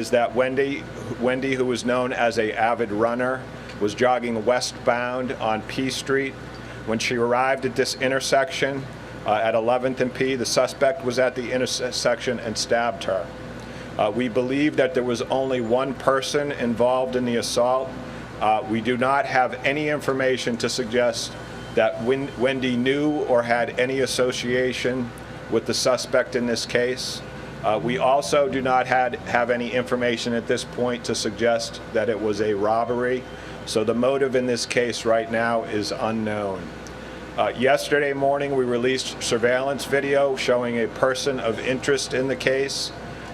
is that Wendy, who was known as a avid runner, was jogging westbound on P Street. When she arrived at this intersection at 11th and P, the suspect was at the intersection and stabbed her. We believe that there was only one person involved in the assault. We do not have any information to suggest that Wendy knew or had any association with the suspect in this case. We also do not have any information at this point to suggest that it was a robbery. So the motive in this case right now is unknown. Yesterday morning, we released surveillance video showing a person of interest in the case.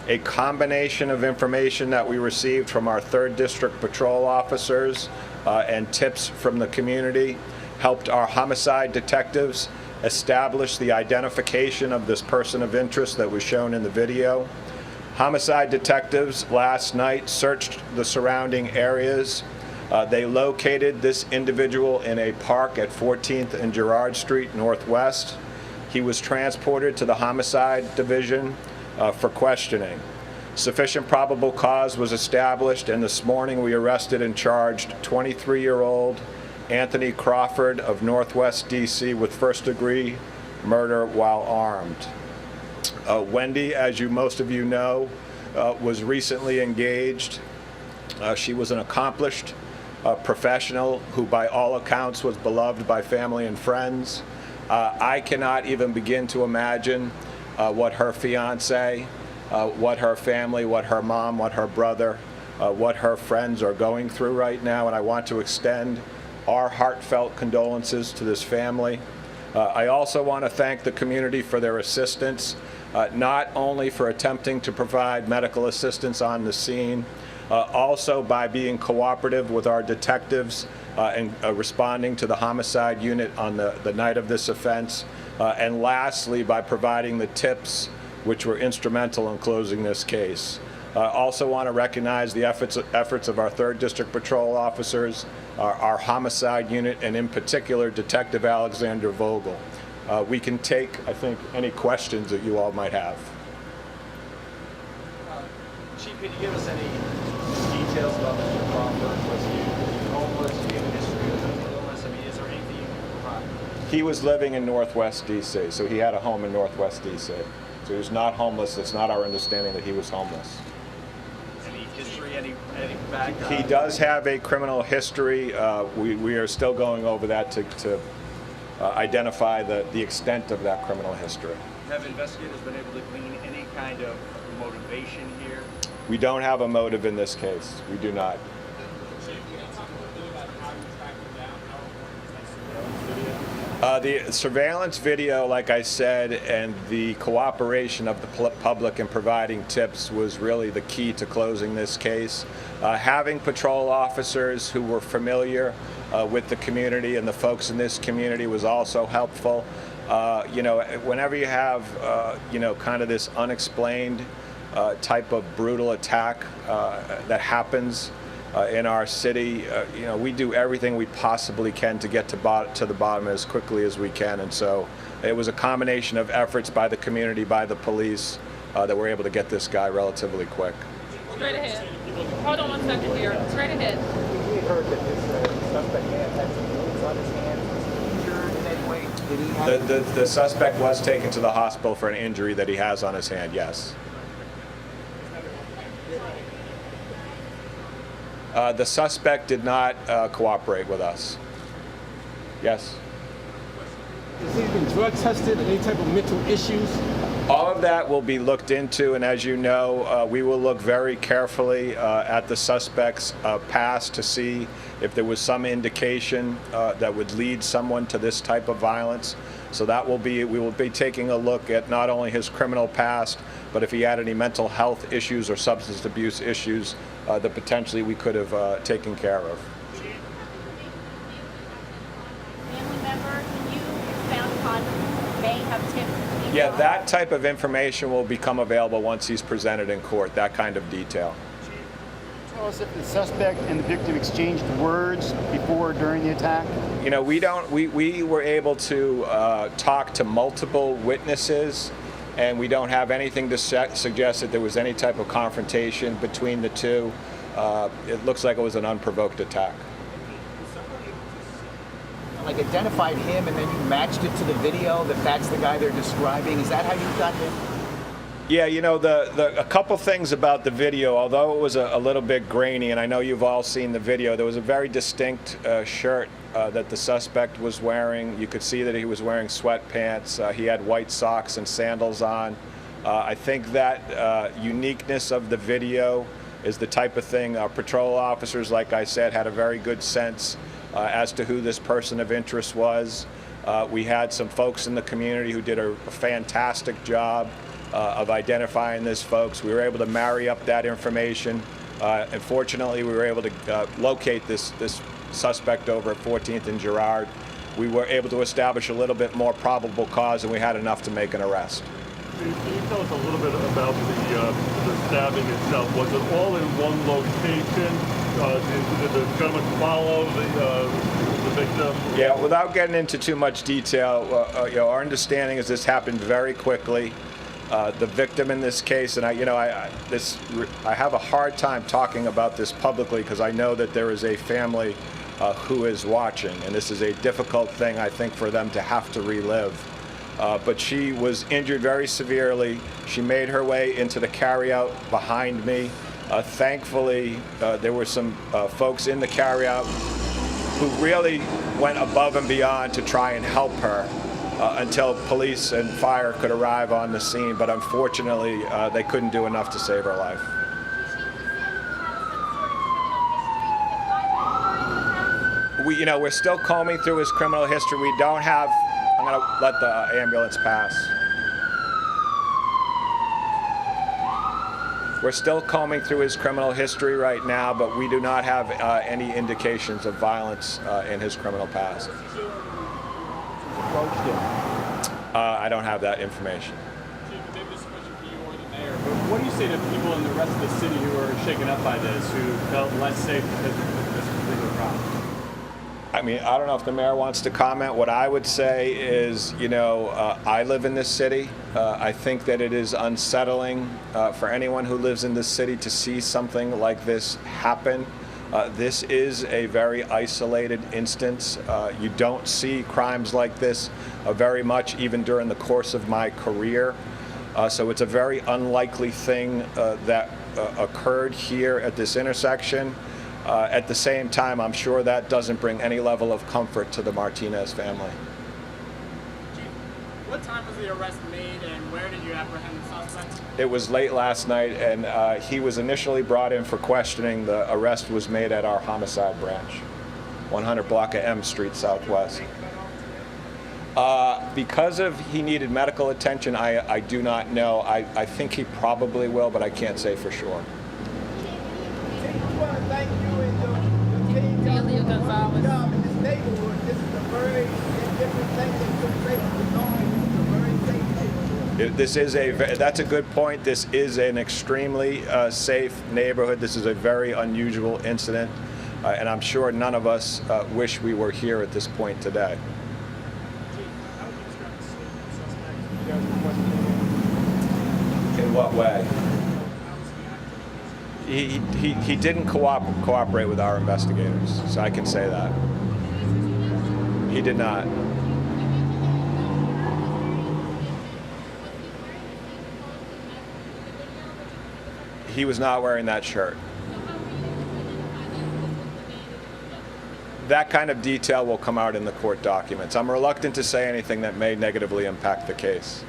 A combination of information that we received from our 3rd District patrol officers and tips from the community helped our homicide detectives establish the identification of this person of interest that was shown in the video. Homicide detectives last night searched the surrounding areas. They located this individual in a park at 14th and Girard Street Northwest. He was transported to the homicide division for questioning. Sufficient probable cause was established, and this morning we arrested and charged 23-year-old Anthony Crawford of Northwest DC with first-degree murder while armed. Wendy, as most of you know, was recently engaged. She was an accomplished professional who, by all accounts, was beloved by family and friends. I cannot even begin to imagine what her fiance, what her family, what her mom, what her brother, what her friends are going through right now, and I want to extend our heartfelt condolences to this family. I also want to thank the community for their assistance, not only for attempting to provide medical assistance on the scene, also by being cooperative with our detectives and responding to the homicide unit on the night of this offense, and lastly by providing the tips which were instrumental in closing this case. Also want to recognize the efforts of our 3rd District Patrol officers, our homicide unit, and in particular Detective Alexander Vogel. We can take, I think, any questions that you all might have. Chief, can you give us any details about Mr. Crawford? Was he homeless? Do you have a history of mental illness? I mean, is there anything you can provide? He was living in Northwest DC, so he had a home in Northwest DC. So he was not homeless. It's not our understanding that he was homeless. Any history, any background? He does have a criminal history. We are still going over that to identify the extent of that criminal history. Have investigators been able to glean any kind of motivation here? We don't have a motive in this case. We do not. The surveillance video, like I said, and the cooperation of the public in providing tips was really the key to closing this case. Having patrol officers who were familiar with the community and the folks in this community was also helpful. You know, whenever you have, you know, kind of this unexplained type of brutal attack that happens in our city, you know, we do everything we possibly can to get to the bottom as quickly as we can. And so it was a combination of efforts by the community, by the police, that we're able to get this guy relatively quick. Straight ahead. Hold on 1 second here. Straight ahead. We heard that this suspect had some wounds on his hands. Was he injured in any way? Did he have The suspect was taken to the hospital for an injury that he has on his hand, yes. The suspect did not cooperate with us. Yes? Has he been drug tested? Any type of mental issues? All of that will be looked into, and as you know, we will look very carefully at the suspect's past to see if there was some indication that would lead someone to this type of violence. So that will be, we will be taking a look at not only his criminal past, but if he had any mental health issues or substance abuse issues that potentially we could have taken care of. Family member, can you expound upon may have tips? Yeah, that type of information will become available once he's presented in court, that kind of detail. Tell us if the suspect and the victim exchanged words before or during the attack? You know, we were able to talk to multiple witnesses and we don't have anything to suggest that there was any type of confrontation between the two. It looks like it was an unprovoked attack. Like identified him and then you matched it to the video that that's the guy they're describing. Is that how you got him? Yeah, you know, a couple things about the video, although it was a little bit grainy, and I know you've all seen the video, there was a very distinct shirt that the suspect was wearing. You could see that he was wearing sweatpants. He had white socks and sandals on. I think that uniqueness of the video is the type of thing patrol officers, like I said, had a very good sense as to who this person of interest was. We had some folks in the community who did a fantastic job of identifying this folks. We were able to marry up that information. And fortunately, we were able to locate this suspect over at 14th and Girard. We were able to establish a little bit more probable cause, and we had enough to make an arrest. Can you tell us a little bit about the stabbing itself? Was it all in one location? Did the gentleman follow the victim? Yeah, without getting into too much detail, our understanding is this happened very quickly. The victim in this case, and I have a hard time talking about this publicly because I know that there is a family who is watching, and this is a difficult thing, I think, for them to have to relive. But she was injured very severely. She made her way into the carryout behind me. Thankfully, there were some folks in the carryout who really went above and beyond to try and help her until police and fire could arrive on the scene. But unfortunately, they couldn't do enough to save her life. We're still combing through his criminal history. We don't have. I'm going to let the ambulance pass. We're still combing through his criminal history right now, but we do not have any indications of violence in his criminal past. I don't have that information. Chief, maybe this question for you or the mayor, but what do you say to people in the rest of the city who are shaken up by this, who felt less safe because of this particular problem? I mean, I don't know if the mayor wants to comment. What I would say is, I live in this city. I think that it is unsettling for anyone who lives in this city to see something like this happen. This is a very isolated instance. You don't see crimes like this very much, even during the course of my career. So it's a very unlikely thing that occurred here at this intersection. At the same time, I'm sure that doesn't bring any level of comfort to the Martinez family. What time was the arrest made, and where did you apprehend the suspect? It was late last night, and he was initially brought in for questioning. The arrest was made at our homicide branch, 100 block of M Street Southwest. Because he needed medical attention, I do not know. I think he probably will, but I can't say for sure. We want to thank you and your team down there for your job in this neighborhood. This is a very different thing that took place in the North. This is that's a good point. This is an extremely safe neighborhood. This is a very unusual incident, and I'm sure none of us wish we were here at this point today. In what way? He didn't cooperate with our investigators, so I can say that. He did not. He was not wearing that shirt. That kind of detail will come out in the court documents. I'm reluctant to say anything that may negatively impact the case.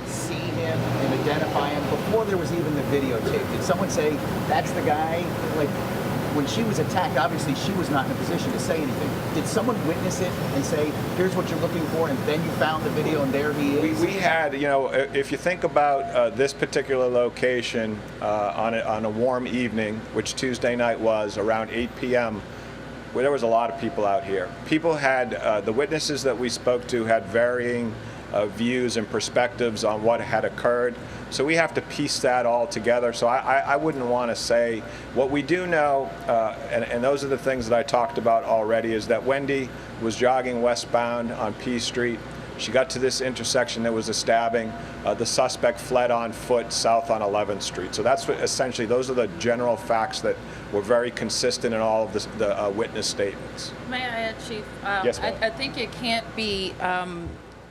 See him and identify him before there was even the videotape. Did someone say, that's the guy? Like, when she was attacked, obviously she was not in a position to say anything. Did someone witness it and say, here's what you're looking for, and then you found the video and there he is? We had, if you think about this particular location on a warm evening, which Tuesday night was, around 8 p.m., where there was a lot of people out here. People had, the witnesses that we spoke to had varying views and perspectives on what had occurred. So we have to piece that all together. So I wouldn't want to say. What we do know, and those are the things that I talked about already, is that Wendy was jogging westbound on P Street. She got to this intersection, there was a stabbing. The suspect fled on foot south on 11th Street. So that's what essentially, those are the general facts that were very consistent in all of the witness statements. May I add, Chief? Yes, ma'am. I think it can't be,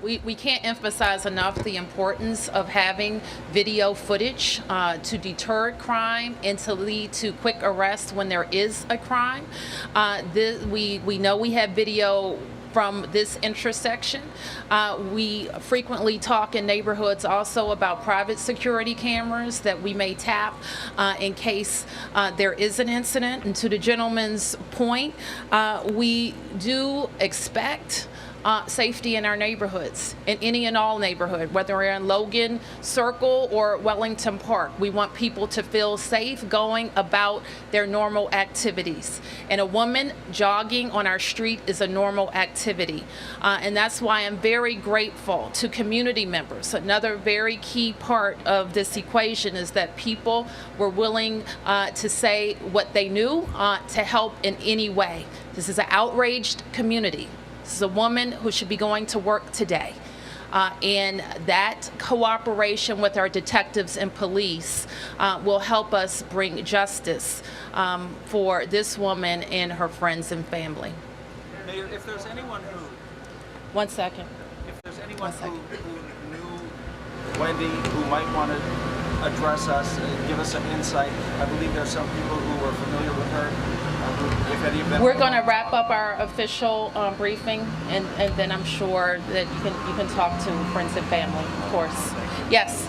we can't emphasize enough the importance of having video footage to deter crime and to lead to quick arrest when there is a crime. We know we have video from this intersection. We frequently talk in neighborhoods also about private security cameras that we may tap in case there is an incident. And to the gentleman's point, we do expect safety in our neighborhoods, in any and all neighborhood, whether we're in Logan Circle or Wellington Park. We want people to feel safe going about their normal activities. And a woman jogging on our street is a normal activity. And that's why I'm very grateful to community members. Another very key part of this equation is that people were willing to say what they knew to help in any way. This is an outraged community. This is a woman who should be going to work today. And that cooperation with our detectives and police will help us bring justice for this woman and her friends and family. Mayor, if there's anyone who, 1 second. if there's anyone who knew Wendy who might want to address us and give us some insight, I believe there's some people who were familiar with her. If any of them We're going to wrap up our official briefing, and then I'm sure that you can talk to friends and family, of course. Yes.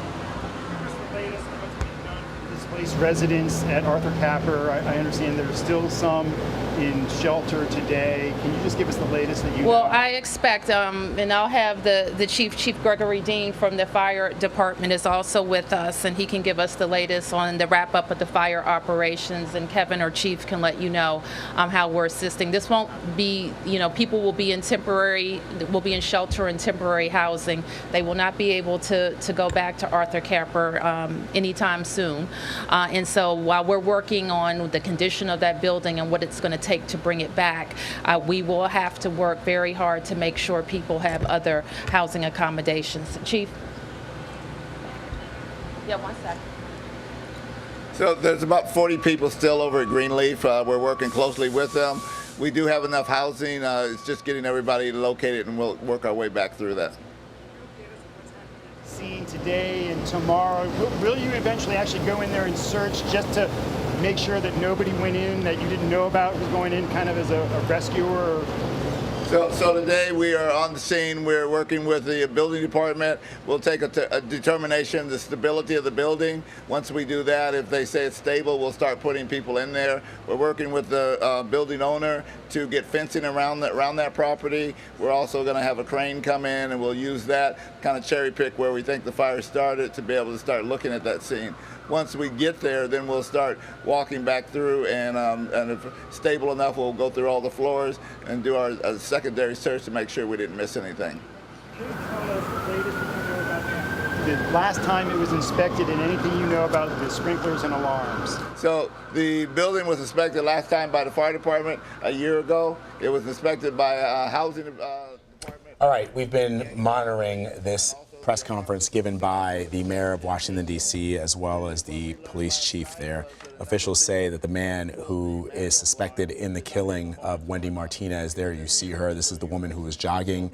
Displaced residents at Arthur Capper. I understand there's still some in shelter today. Can you just give us the latest that you know? Well, I expect, and I'll have the Chief Gregory Dean from the fire department is also with us, and he can give us the latest on the wrap up of the fire operations, and Kevin or Chief can let you know how we're assisting. This won't be, people will be in shelter and temporary housing. They will not be able to go back to Arthur Capper anytime soon. And so while we're working on the condition of that building and what it's going to take to bring it back, we will have to work very hard to make sure people have other housing accommodations. Chief? Yeah, 1 second. So there's about 40 people still over at Greenleaf. We're working closely with them. We do have enough housing. It's just getting everybody located, and we'll work our way back through that. Seeing today and tomorrow, will you eventually actually go in there and search just to make sure that nobody went in that you didn't know about was going in kind of as a rescuer? So today we are on the scene. We're working with the building department. We'll take a determination of the stability of the building. Once we do that, if they say it's stable, we'll start putting people in there. We're working with the building owner to get fencing around that property. We're also going to have a crane come in, and we'll use that, kind of cherry pick where we think the fire started to be able to start looking at that scene. Once we get there, then we'll start walking back through, and if stable enough, we'll go through all the floors and do our secondary search to make sure we didn't miss anything. Can you tell us the latest that you know about the last time it was inspected and anything you know about the sprinklers and alarms? So the building was inspected last time by the fire department a year ago. It was inspected by a housing department. All right, we've been monitoring this press conference given by the mayor of Washington, D.C., as well as the police chief there. Officials say that the man who is suspected in the killing of Wendy Martinez, there you see her, this is the woman who was jogging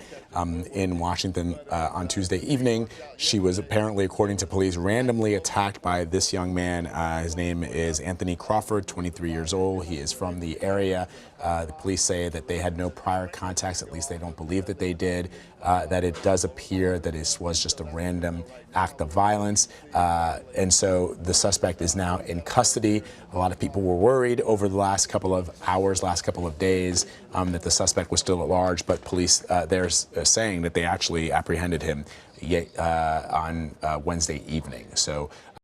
in Washington on Tuesday evening. She was apparently, according to police, randomly attacked by this young man. His name is Anthony Crawford, 23 years old. He is from the area. The police say that they had no prior contacts, at least they don't believe that they did, that it does appear that it was just a random act of violence. And so the suspect is now in custody. A lot of people were worried over the last couple of hours, last couple of days, that the suspect was still at large, but police they're saying that they actually apprehended him on Wednesday evening. So